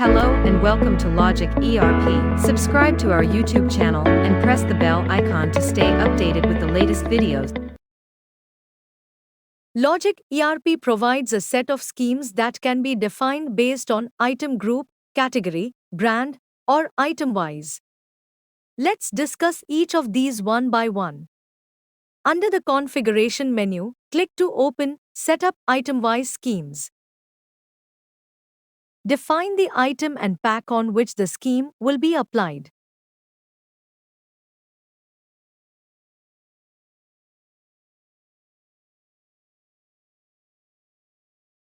Hello and welcome to Logic ERP. Subscribe to our YouTube channel and press the bell icon to stay updated with the latest videos. Logic ERP provides a set of schemes that can be defined based on item group, category, brand, or item-wise. Let's discuss each of these one by one. Under the Configuration menu, click to open Setup Item-wise Schemes. Define the item and pack on which the scheme will be applied.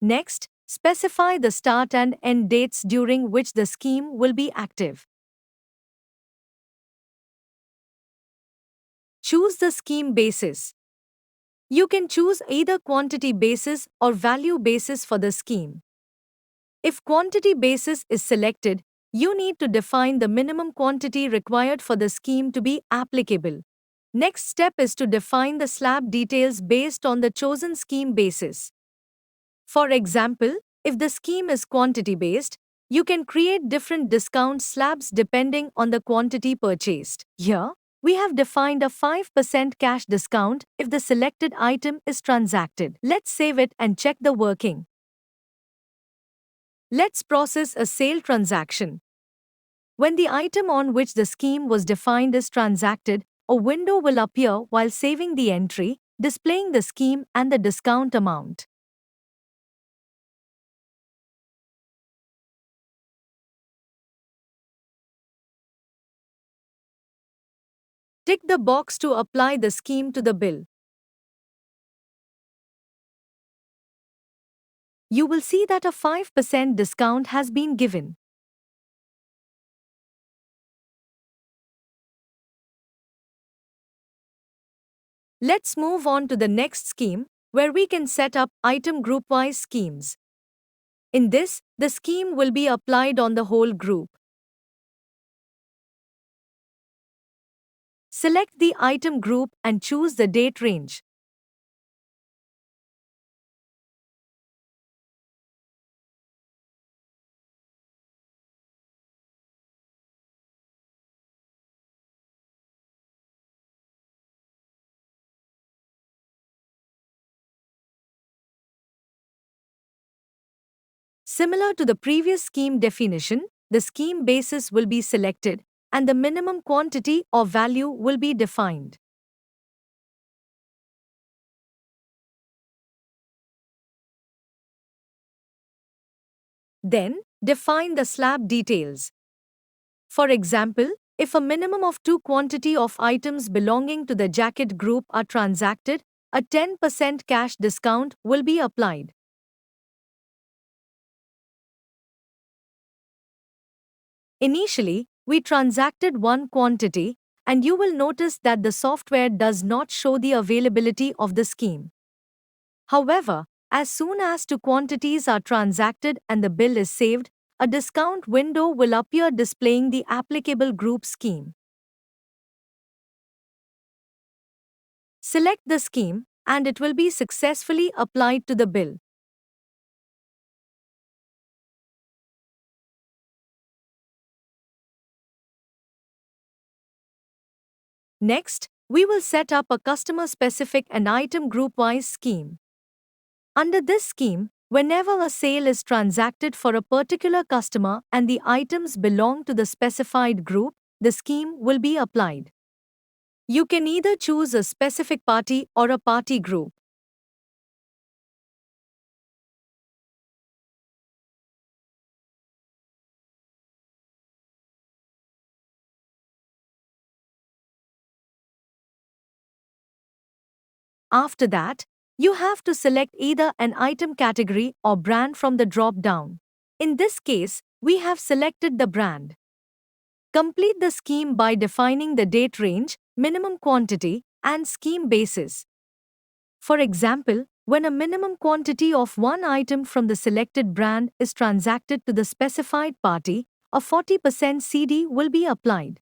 Next, specify the start and end dates during which the scheme will be active. Choose the scheme basis. You can choose either quantity basis or value basis for the scheme. If quantity basis is selected, you need to define the minimum quantity required for the scheme to be applicable. Next step is to define the slab details based on the chosen scheme basis. For example, if the scheme is quantity based, you can create different discount slabs depending on the quantity purchased. Here, we have defined a 5% cash discount if the selected item is transacted. Let's save it and check the working. Let's process a sale transaction. When the item on which the scheme was defined is transacted, a window will appear while saving the entry, displaying the scheme and the discount amount. Tick the box to apply the scheme to the bill. You will see that a 5% discount has been given. Let's move on to the next scheme, where we can set up item group-wise schemes. In this, the scheme will be applied on the whole group. Select the item group and choose the date range. Similar to the previous scheme definition, the scheme basis will be selected and the minimum quantity or value will be defined. Then, define the slab details. For example, if a minimum of 2 quantity of items belonging to the jacket group are transacted, a 10% cash discount will be applied. Initially, we transacted 1 quantity, and you will notice that the software does not show the availability of the scheme. However, as soon as 2 quantities are transacted and the bill is saved, a discount window will appear displaying the applicable group scheme. Select the scheme, and it will be successfully applied to the bill. Next, we will set up a customer-specific and item group-wise scheme. Under this scheme, whenever a sale is transacted for a particular customer and the items belong to the specified group, the scheme will be applied. You can either choose a specific party or a party group. After that, you have to select either an item category or brand from the drop-down. In this case, we have selected the brand. Complete the scheme by defining the date range, minimum quantity, and scheme basis. For example, when a minimum quantity of one item from the selected brand is transacted to the specified party, a 40% CD will be applied.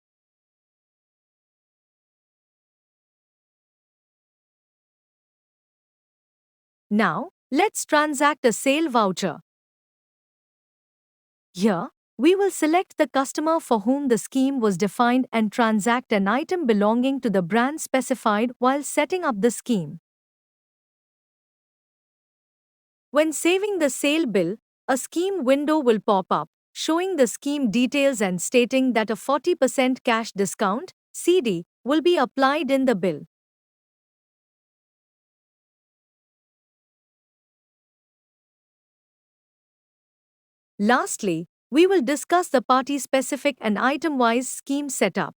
Now, let's transact a sale voucher. Here, we will select the customer for whom the scheme was defined and transact an item belonging to the brand specified while setting up the scheme. When saving the sale bill, a scheme window will pop up, showing the scheme details and stating that a 40% cash discount (CD) will be applied in the bill. Lastly, we will discuss the party-specific and item-wise scheme setup.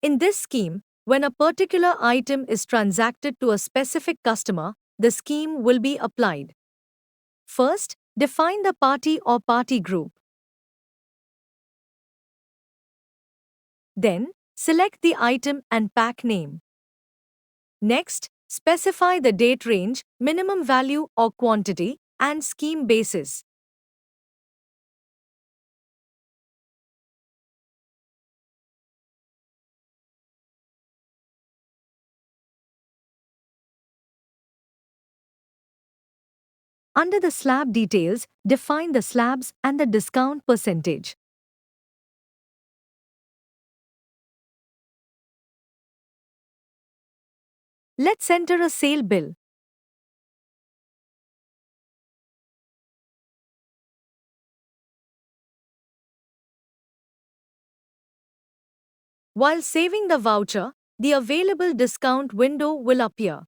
In this scheme, when a particular item is transacted to a specific customer, the scheme will be applied. First, define the party or party group. Then, select the item and pack name. Next, specify the date range, minimum value or quantity, and scheme basis. Under the slab details, define the slabs and the discount percentage. Let's enter a sale bill. While saving the voucher, the available discount window will appear.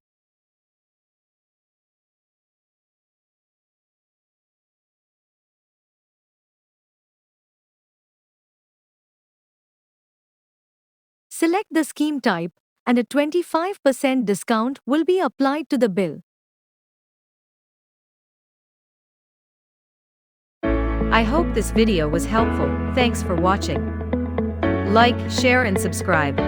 Select the scheme type, and a 25% discount will be applied to the bill. I hope this video was helpful. Thanks for watching. Like, share and subscribe.